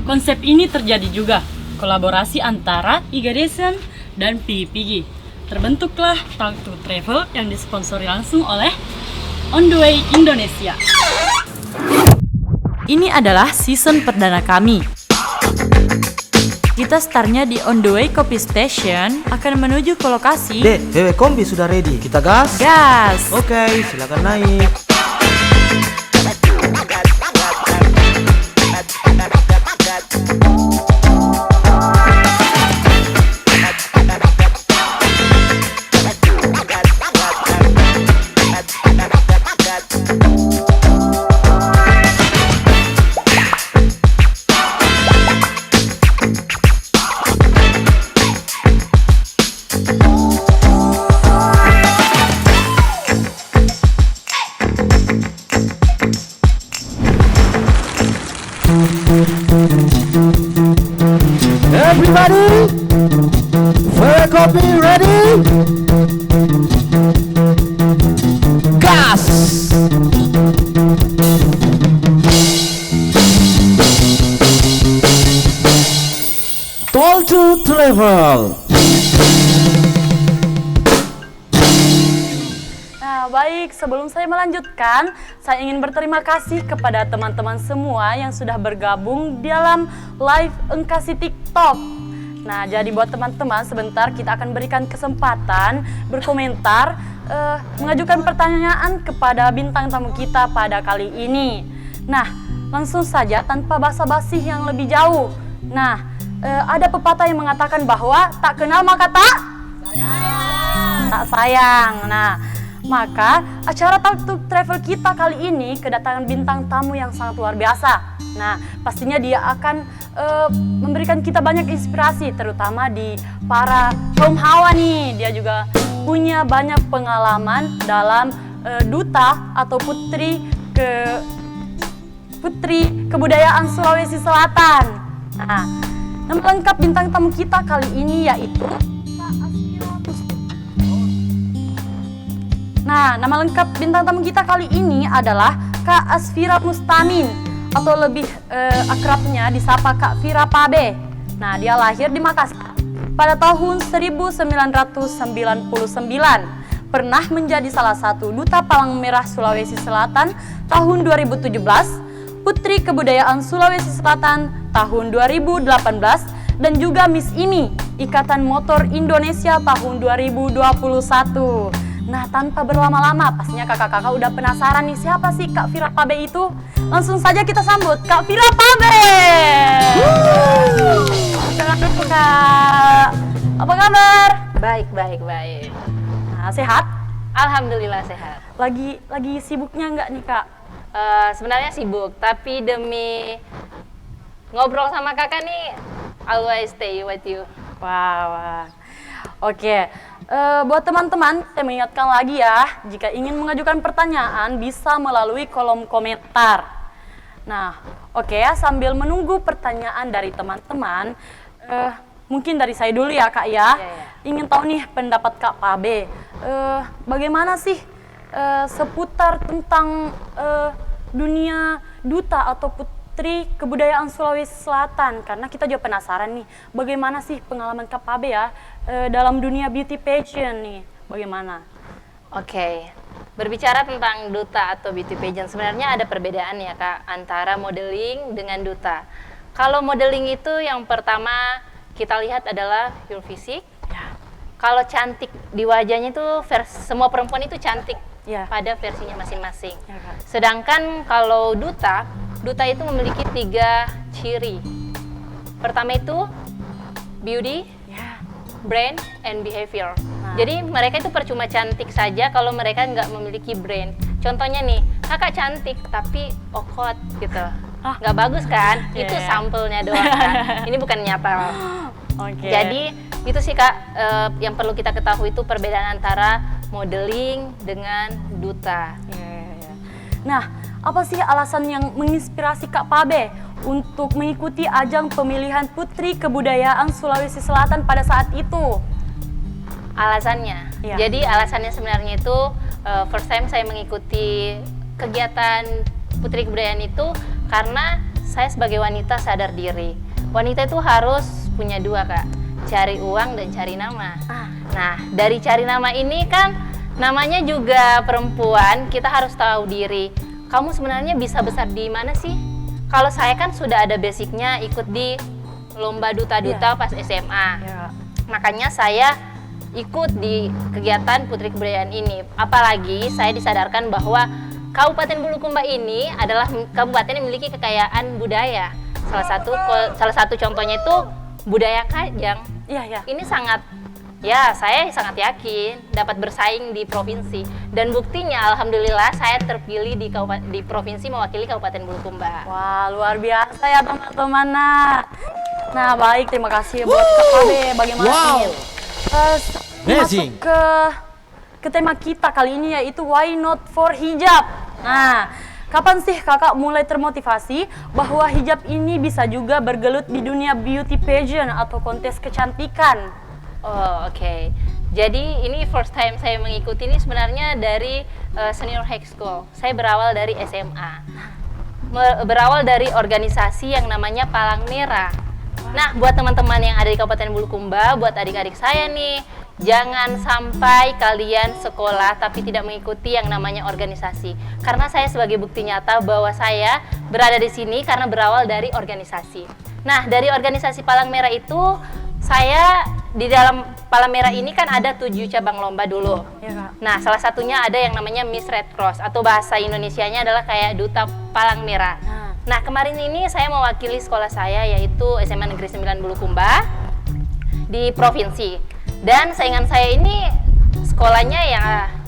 Konsep ini terjadi juga kolaborasi antara Iga Desen dan PPG. Terbentuklah Talk to Travel yang disponsori langsung oleh On The Way Indonesia. Ini adalah season perdana kami. Kita startnya di On The Way Coffee Station, akan menuju ke lokasi. Dek, wewe kombi sudah ready. Kita gas? Gas! Oke, silakan naik. Everybody, for copy ready? Gas! Talk to Travel. Nah, baik, sebelum saya melanjutkan, saya ingin berterima kasih kepada teman-teman semua yang sudah bergabung dalam live Engkasi TikTok. Nah, jadi buat teman-teman, sebentar kita akan berikan kesempatan berkomentar, mengajukan pertanyaan kepada bintang tamu kita pada kali ini. Nah, langsung saja tanpa basa-basi yang lebih jauh. Nah, ada pepatah yang mengatakan bahwa tak kenal maka tak sayang. Tak sayang. Nah, maka acara Talk to Travel kita kali ini kedatangan bintang tamu yang sangat luar biasa. Nah, pastinya dia akan memberikan kita banyak inspirasi, terutama di para kaum hawa nih. Dia juga punya banyak pengalaman dalam duta atau putri kebudayaan Sulawesi Selatan. Nah, nama lengkap bintang tamu kita kali ini yaitu nama lengkap bintang tamu kita kali ini adalah Kak Asfira Mustamin, atau lebih akrabnya disapa Kak Fira Pabe. Nah, dia lahir di Makassar pada tahun 1999. Pernah menjadi salah satu duta Palang Merah Sulawesi Selatan tahun 2017, Putri Kebudayaan Sulawesi Selatan tahun 2018, dan juga Miss IMI, Ikatan Motor Indonesia tahun 2021. Nah, tanpa berlama-lama, pastinya kakak-kakak udah penasaran nih siapa sih Kak Fira Pabe itu? Langsung saja kita sambut Kak Fira Pabe. Kak, apa kabar? Baik. Nah, sehat? Alhamdulillah sehat. Lagi sibuknya nggak nih Kak? Sebenarnya sibuk, tapi demi ngobrol sama kakak nih, always stay with you. Wah. Oke. Buat teman-teman, saya mengingatkan lagi ya, jika ingin mengajukan pertanyaan bisa melalui kolom komentar. Nah, oke ya, sambil menunggu pertanyaan dari teman-teman, mungkin dari saya dulu ya Kak ya. Ingin tahu nih pendapat Kak Pabe, bagaimana sih seputar tentang dunia duta atau putri kebudayaan Sulawesi Selatan, karena kita juga penasaran nih bagaimana sih pengalaman Kak Pabe ya dalam dunia beauty pageant nih, bagaimana? Oke. Berbicara tentang duta atau beauty pageant, sebenarnya ada perbedaan ya Kak antara modeling dengan duta. Kalau modeling itu yang pertama kita lihat adalah your fisik. Ya. Kalau cantik di wajahnya itu semua perempuan itu cantik Ya. pada versinya masing-masing. Ya, Kak. Sedangkan kalau duta itu memiliki 3 ciri. Pertama itu beauty, brand, and behavior. Jadi mereka itu percuma cantik saja kalau mereka nggak memiliki brand. Contohnya nih, kakak cantik tapi awkward gitu. Nggak bagus kan? Itu sampelnya doang kan? Ini bukan nyata. Oke. Jadi itu sih Kak, yang perlu kita ketahui itu perbedaan antara modeling dengan duta. Nah, apa sih alasan yang menginspirasi Kak Pabe untuk mengikuti ajang pemilihan Putri Kebudayaan Sulawesi Selatan pada saat itu? Alasannya? Iya. Jadi alasannya sebenarnya itu first time saya mengikuti kegiatan Putri Kebudayaan itu karena saya sebagai wanita sadar diri. Wanita itu harus punya dua, Kak. Cari uang dan cari nama. Nah, dari cari nama ini kan namanya juga perempuan, kita harus tahu diri. Kamu sebenarnya bisa besar di mana sih? Kalau saya kan sudah ada basicnya ikut di lomba duta-duta pas SMA. Makanya saya ikut di kegiatan Putri Kebudayaan ini. Apalagi saya disadarkan bahwa Kabupaten Bulukumba ini adalah kabupaten yang memiliki kekayaan budaya. Salah satu contohnya itu budaya Kajang. Iya. Ini saya sangat yakin dapat bersaing di provinsi. Dan buktinya alhamdulillah saya terpilih di provinsi mewakili Kabupaten Bulukumba. Wah, luar biasa ya teman-teman. Nah, baik, terima kasih buat Kak Pabe. Bagaimana nih? Amazing. Masuk ke tema kita kali ini, yaitu why not for hijab. Nah, kapan sih kakak mulai termotivasi bahwa hijab ini bisa juga bergelut di dunia beauty pageant atau kontes kecantikan? Oh, oke. Jadi ini first time saya mengikuti ini sebenarnya dari senior high school. Saya berawal dari SMA. Berawal dari organisasi yang namanya Palang Merah. Nah, buat teman-teman yang ada di Kabupaten Bulukumba, buat adik-adik saya nih, jangan sampai kalian sekolah tapi tidak mengikuti yang namanya organisasi. Karena saya sebagai bukti nyata bahwa saya berada di sini karena berawal dari organisasi. Nah, dari organisasi Palang Merah itu, saya di dalam Palang Merah ini kan ada 7 cabang lomba dulu. Ya, Kak. Nah, salah satunya ada yang namanya Miss Red Cross atau bahasa Indonesianya adalah kayak Duta Palang Merah. Nah, kemarin ini saya mewakili sekolah saya yaitu SMA Negeri 9 Bulukumba di provinsi. Dan saingan saya ini sekolahnya ya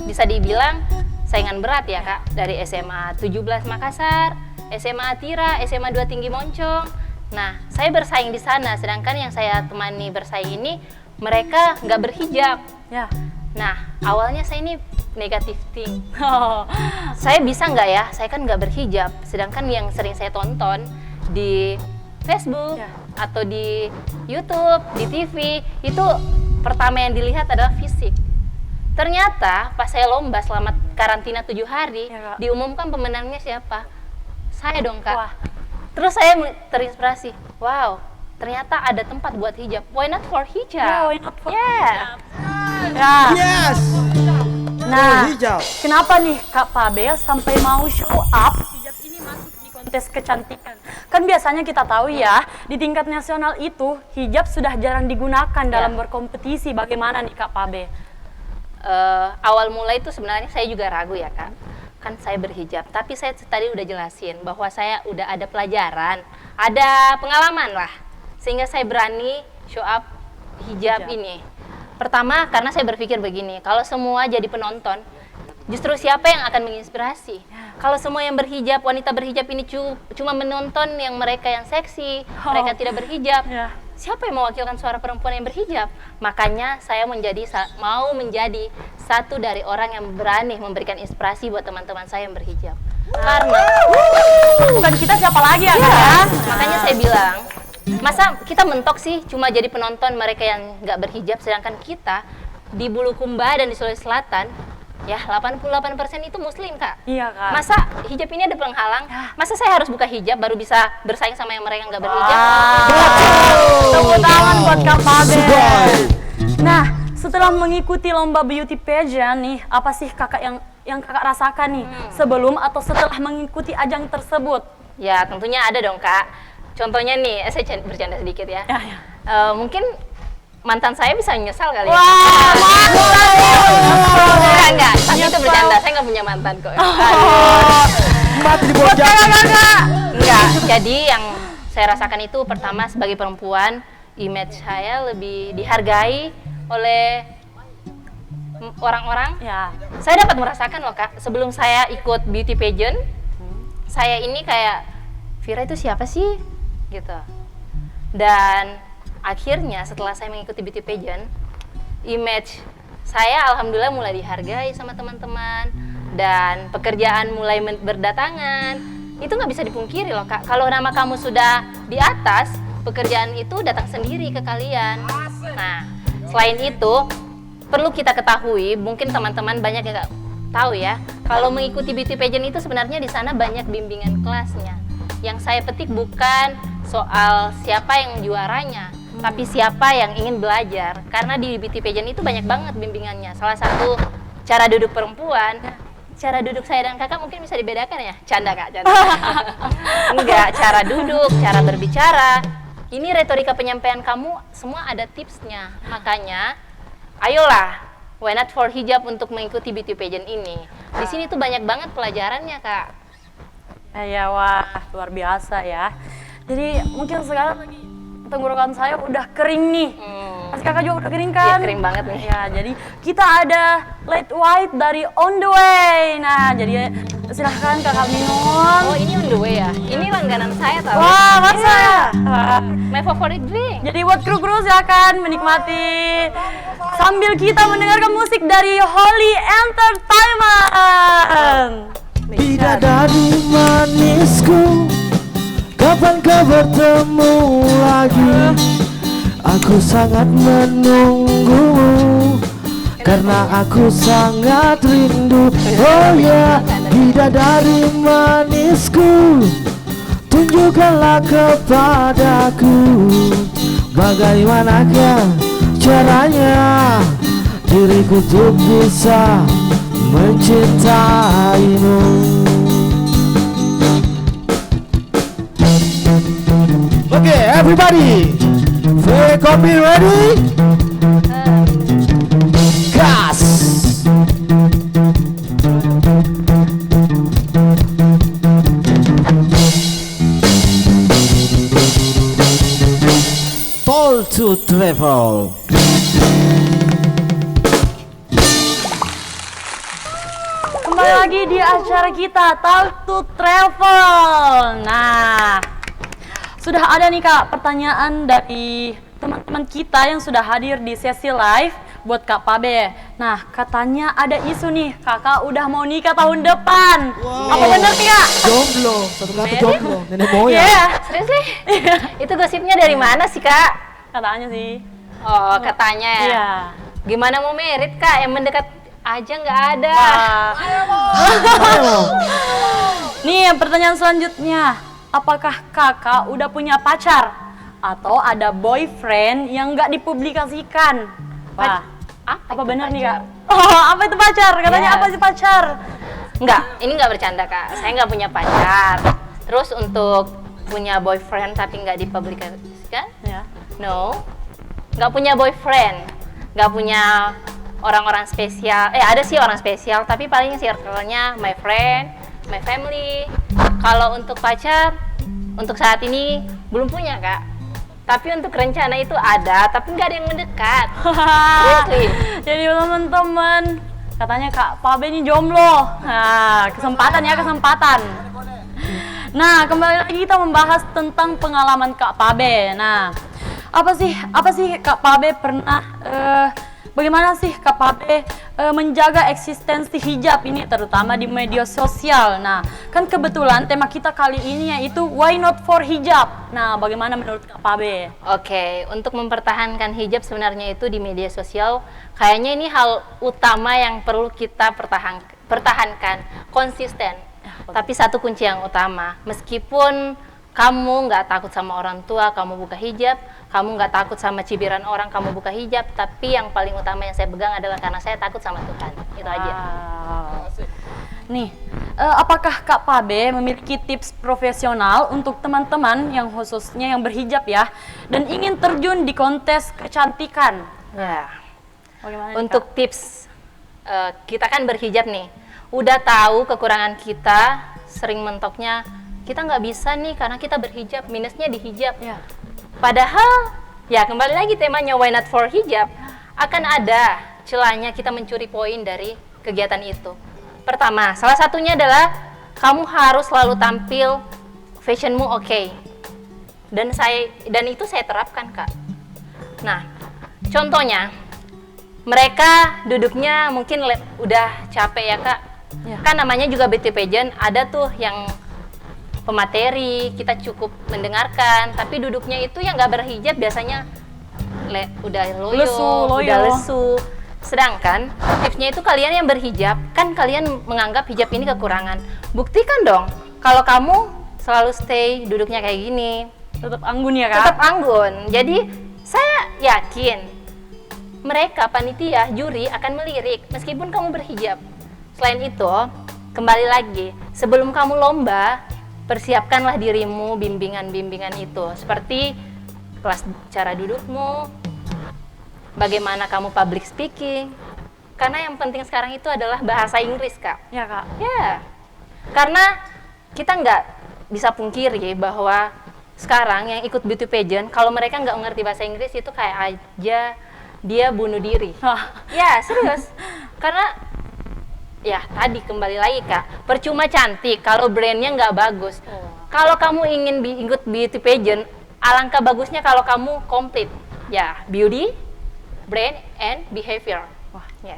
bisa dibilang saingan berat ya, Kak. Dari SMA 17 Makassar, SMA Atira, SMA 2 Tinggi Moncong. Nah, saya bersaing di sana, sedangkan yang saya temani bersaing ini mereka nggak berhijab. Ya. Nah, awalnya saya ini negatif think. Saya bisa nggak ya? Saya kan nggak berhijab. Sedangkan yang sering saya tonton di Facebook atau di YouTube, di TV, itu pertama yang dilihat adalah fisik. Ternyata pas saya lomba selama karantina 7 hari, diumumkan pemenangnya siapa? Saya dong, Kak. Wah. Terus saya terinspirasi. Wow, ternyata ada tempat buat hijab. Why not for hijab? Yeah, why not for hijab? Ya. Yes. Nah, hijab. kenapa nih Kak Pabe sampai mau show up hijab ini masuk di kontes kecantikan? Kan biasanya kita tahu ya, di tingkat nasional itu hijab sudah jarang digunakan dalam berkompetisi. Bagaimana nih Kak Pabe? Awal mulai itu sebenarnya saya juga ragu ya, Kak. Kan saya berhijab, tapi saya tadi udah jelasin bahwa saya udah ada pelajaran, ada pengalaman lah, sehingga saya berani show up hijab ini. Pertama, karena saya berpikir begini, kalau semua jadi penonton, justru siapa yang akan menginspirasi? Kalau semua yang berhijab, wanita berhijab ini cuma menonton yang mereka yang seksi, mereka tidak berhijab, siapa yang mewakilkan suara perempuan yang berhijab? Makanya saya mau menjadi satu dari orang yang berani memberikan inspirasi buat teman-teman saya yang berhijab. Karena bukan kita siapa lagi ya, Kak? Ya? Makanya saya bilang, masa kita mentok sih cuma jadi penonton mereka yang nggak berhijab, sedangkan kita di Bulukumba dan di Sulawesi Selatan ya 88% itu muslim, Kak. Iya, Kak. Masa hijab ini ada penghalang? Masa saya harus buka hijab baru bisa bersaing sama yang mereka nggak berhijab? Tepuk tangan buat Kak Pabe. Nah, setelah mengikuti lomba beauty pageant nih, apa sih kakak yang kakak rasakan nih sebelum atau setelah mengikuti ajang tersebut? Ya, tentunya ada dong, Kak. Contohnya nih, saya bercanda sedikit ya. Mungkin mantan saya bisa nyesal kali ya. Wah, enggak, tapi itu bercanda, saya nggak punya mantan kok. Mati di bawah jalan. Enggak, jadi yang saya rasakan itu pertama sebagai perempuan, image saya lebih dihargai oleh orang-orang. Ya. Saya dapat merasakan loh, Kak, sebelum saya ikut beauty pageant, saya ini kayak, Vira itu siapa sih? Gitu. Dan akhirnya setelah saya mengikuti beauty pageant, image saya alhamdulillah mulai dihargai sama teman-teman dan pekerjaan mulai berdatangan. Itu nggak bisa dipungkiri loh, Kak. Kalau nama kamu sudah di atas, pekerjaan itu datang sendiri ke kalian. Nah, selain itu perlu kita ketahui, mungkin teman-teman banyak yang nggak tahu ya, kalau mengikuti beauty pageant itu sebenarnya di sana banyak bimbingan kelasnya. Yang saya petik bukan soal siapa yang juaranya, tapi siapa yang ingin belajar. Karena di beauty pageant itu banyak banget bimbingannya. Salah satu cara duduk perempuan, cara duduk saya dan kakak mungkin bisa dibedakan ya? Canda kak, canda. Enggak, cara duduk, cara berbicara. Ini retorika penyampaian kamu semua ada tipsnya. Makanya, ayolah, why not for hijab untuk mengikuti beauty pageant ini. Di sini tuh banyak banget pelajarannya kak. Ya, wah, luar biasa ya. Jadi mungkin sekarang lagi tenggorokan saya udah kering nih. Mas kakak juga udah kering kan? Iya, kering banget nih. Ya, jadi kita ada Late White dari On The Way. Nah, jadi silahkan kakak minum. Oh, ini on the way ya? Ini langganan saya tau. Wah, masa? My favorite drink. Jadi buat kru-kru silahkan menikmati sambil kita mendengarkan musik dari Holy Entertainment. Bidadari manisku, kapan kau bertemu lagi? Aku sangat menunggumu, karena aku sangat rindu. Oh ya, bidadari manisku, tunjukkanlah kepadaku bagaimanakah caranya diriku untuk bisa mencintaimu. Okay, everybody, copy ready? Gas. Toll to travel. Kembali lagi di acara kita Talk to Travel. Nah, sudah ada nih kak pertanyaan dari teman-teman kita yang sudah hadir di sesi live buat Kak Pabe. Nah, katanya ada isu nih, kakak udah mau nikah tahun depan. Apa benar nih kak? Jomblo, satu kata jomblo, nenek moyang. Iya, Serius nih? Itu gosipnya dari mana sih kak? katanya sih. Oh, katanya ya. Iya. Gimana mau merit kak? Yang mendekat aja nggak ada. Wah. Nih, pertanyaan selanjutnya. Apakah kakak udah punya pacar? Atau ada boyfriend yang nggak dipublikasikan? Wah, apa itu benar nih pacar? kak? Oh, apa itu pacar? Katanya Yes. apa sih pacar? Enggak, ini nggak bercanda kak. Saya nggak punya pacar. Terus untuk punya boyfriend tapi nggak dipublikasikan? Ya. No, nggak punya boyfriend, nggak punya orang-orang spesial. Ada sih orang spesial, tapi paling circle-nya my friend, my family. Kalau untuk pacar, untuk saat ini belum punya kak. Tapi untuk rencana itu ada, tapi nggak ada yang mendekat. Seriously. Jadi teman-teman, katanya Kak Pabe ini jomblo. Nah, kesempatan ya, kesempatan. Nah, kembali lagi kita membahas tentang pengalaman Kak Pabe. Nah, apa sih Kak Pabe pernah bagaimana sih Kak Pabe menjaga eksistensi hijab ini terutama di media sosial. Nah, kan kebetulan tema kita kali ini yaitu why not for hijab. Nah, bagaimana menurut Kak Pabe? Oke, untuk mempertahankan hijab sebenarnya itu di media sosial, kayaknya ini hal utama yang perlu kita pertahankan, konsisten. Tapi satu kunci yang utama, meskipun kamu nggak takut sama orang tua, kamu buka hijab, kamu nggak takut sama cibiran orang, kamu buka hijab, tapi yang paling utama yang saya pegang adalah karena saya takut sama Tuhan. Itu aja. Nih, apakah Kak Pabe memiliki tips profesional untuk teman-teman yang khususnya yang berhijab ya, dan ingin terjun di kontes kecantikan? Nah, Bagaimana nih, untuk tips, kita kan berhijab nih, udah tahu kekurangan kita, sering mentoknya, kita nggak bisa nih karena kita berhijab, minusnya di hijab. Ya. Padahal, ya kembali lagi temanya why not for hijab, akan ada celahnya kita mencuri poin dari kegiatan itu. Pertama, salah satunya adalah kamu harus selalu tampil fashionmu oke. Dan itu saya terapkan kak. Nah, contohnya mereka duduknya mungkin udah capek ya kak. Ya. Kan namanya juga beauty pageant, ada tuh yang pemateri, kita cukup mendengarkan, tapi duduknya itu yang nggak berhijab biasanya udah loyo, Lesu. udah lesu. Sedangkan tipsnya itu kalian yang berhijab, kan kalian menganggap hijab ini kekurangan. Buktikan dong, kalau kamu selalu stay duduknya kayak gini. Tetap anggun ya Kak? Tetap anggun. Jadi saya yakin mereka panitia, juri akan melirik meskipun kamu berhijab. Selain itu, kembali lagi, sebelum kamu lomba, persiapkanlah dirimu bimbingan-bimbingan itu. Seperti kelas cara dudukmu, bagaimana kamu public speaking. Karena yang penting sekarang itu adalah bahasa Inggris, Kak. Ya Kak. Ya, karena kita nggak bisa pungkiri bahwa sekarang yang ikut beauty pageant, kalau mereka nggak mengerti bahasa Inggris itu kayak aja dia bunuh diri. Ya, serius. Karena, ya tadi kembali lagi Kak, percuma cantik kalau brandnya nggak bagus. Kalau kamu ingin ikut beauty pageant, alangkah bagusnya kalau kamu komplit. Ya, beauty, brand, and behavior. Wah, ya.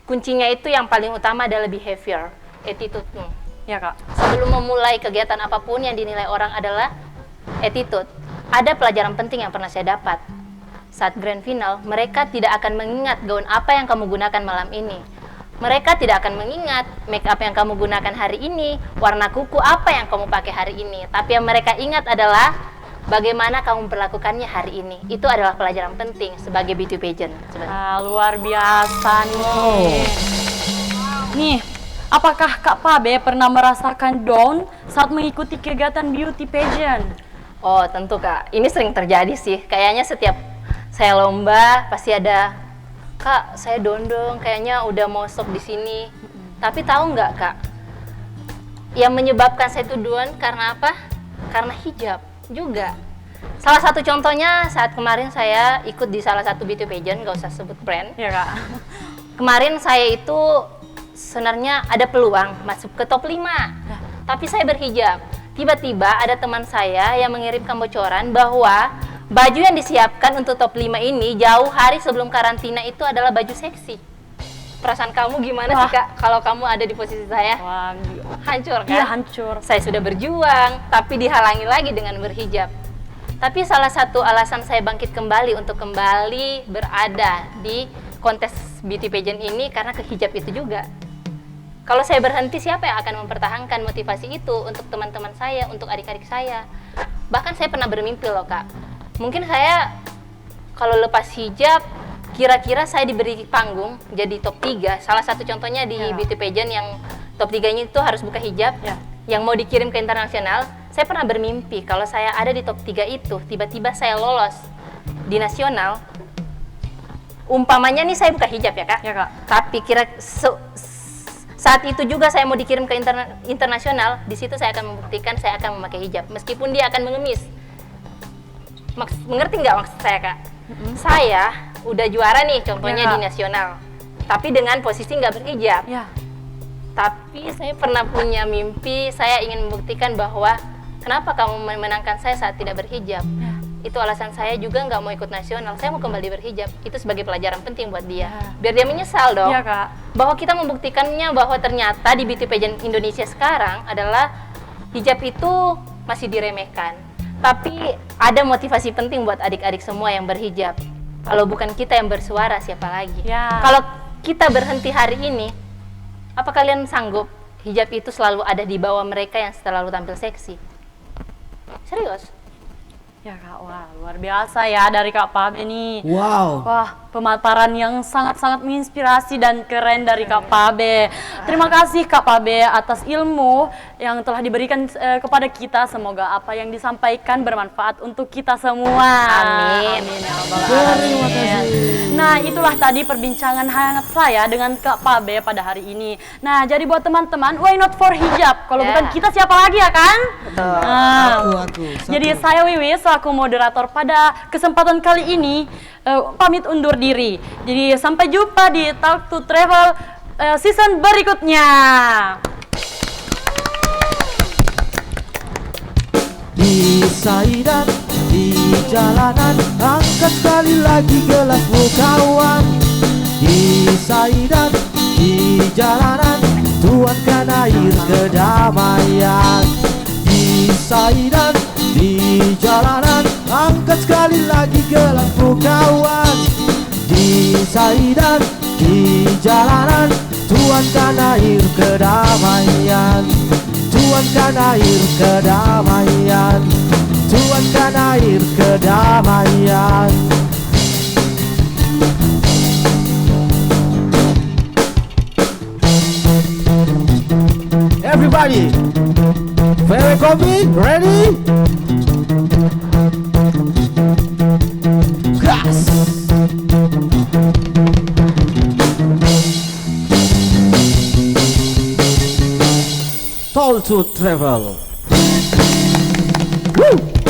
Kuncinya itu yang paling utama adalah behavior, attitude-mu. Ya Kak. Sebelum memulai kegiatan apapun yang dinilai orang adalah attitude. Ada pelajaran penting yang pernah saya dapat. Saat grand final, mereka tidak akan mengingat gaun apa yang kamu gunakan malam ini. Mereka tidak akan mengingat make up yang kamu gunakan hari ini, warna kuku apa yang kamu pakai hari ini. Tapi yang mereka ingat adalah bagaimana kamu memperlakukannya hari ini. Itu adalah pelajaran penting sebagai beauty pageant. Luar biasa nih. Nih, apakah Kak Pabe pernah merasakan down saat mengikuti kegiatan beauty pageant? Oh tentu Kak, ini sering terjadi sih. Kayaknya setiap saya lomba pasti ada, Kak saya down dong, kayaknya udah mau stop di sini. Tapi tahu nggak Kak, yang menyebabkan saya itu down karena apa? Karena hijab juga. Salah satu contohnya saat kemarin saya ikut di salah satu beauty pageant, nggak usah sebut brand. Ya Kak. Kemarin saya itu sebenarnya ada peluang masuk ke top 5, tapi saya berhijab. Tiba-tiba ada teman saya yang mengirimkan bocoran bahwa baju yang disiapkan untuk top 5 ini jauh hari sebelum karantina itu adalah baju seksi. Perasaan kamu gimana sih Kak kalau kamu ada di posisi saya? Wah, Hancur kan? iya hancur. Saya sudah berjuang, tapi dihalangi lagi dengan berhijab. Tapi salah satu alasan saya bangkit kembali untuk kembali berada di kontes beauty pageant ini karena kehijab itu juga. Kalau saya berhenti, siapa yang akan mempertahankan motivasi itu untuk teman-teman saya, untuk adik-adik saya? Bahkan saya pernah bermimpi loh Kak. Mungkin saya kalau lepas hijab, kira-kira saya diberi panggung jadi top 3. Salah satu contohnya di beauty pageant yang top 3-nya itu harus buka hijab, yang mau dikirim ke internasional. Saya pernah bermimpi kalau saya ada di top 3 itu, tiba-tiba saya lolos di nasional. Umpamanya nih saya buka hijab ya Kak. Ya Kak. Tapi saat itu juga saya mau dikirim ke internasional, di situ saya akan membuktikan saya akan memakai hijab, meskipun dia akan mengemis. Mengerti nggak maksud saya Kak? Saya udah juara nih, contohnya di nasional, tapi dengan posisi nggak berhijab. Ya. Tapi saya pernah punya mimpi, saya ingin membuktikan bahwa kenapa kamu memenangkan saya saat tidak berhijab. Itu alasan saya juga nggak mau ikut nasional, saya mau kembali berhijab. Itu sebagai pelajaran penting buat dia, biar dia menyesal dong. Iya Kak. Bahwa kita membuktikannya bahwa ternyata di beauty pageant Indonesia sekarang adalah hijab itu masih diremehkan. Tapi ada motivasi penting buat adik-adik semua yang berhijab. Kalau bukan kita yang bersuara, siapa lagi? Ya. Kalau kita berhenti hari ini, apa kalian sanggup hijab itu selalu ada di bawah mereka yang selalu tampil seksi? Serius? Ya Kak, wah luar biasa ya dari Kak Pabe nih. Wow. Wah, pemaparan yang sangat-sangat menginspirasi dan keren dari Kak Pabe. Terima kasih Kak Pabe atas ilmu yang telah diberikan kepada kita. Semoga apa yang disampaikan bermanfaat untuk kita semua. Amin. Amin ya Rabbal Alamin. Nah, itulah tadi perbincangan hangat saya dengan Kak Pabe pada hari ini. Nah, jadi buat teman-teman, why not for hijab? Kalau bukan kita siapa lagi ya kan? Betul. Aku. Jadi saya Wiwi selaku moderator pada kesempatan kali ini pamit undur diri. Jadi sampai jumpa di Talk to Travel season berikutnya. Di Saidan, di jalanan, angkat sekali lagi gelasmu kawan. Di Saidan, di jalanan, tuangkan air kedamaian. Di Saidan, di jalanan, angkat sekali lagi gelasmu kawan. Di Saidan, di jalanan, tuangkan air kedamaian. Tuangkan Tuangkan air kedamaian, tuangkan air kedamaian. Everybody, very coffee, ready? Gas. Toll to travel. Woo!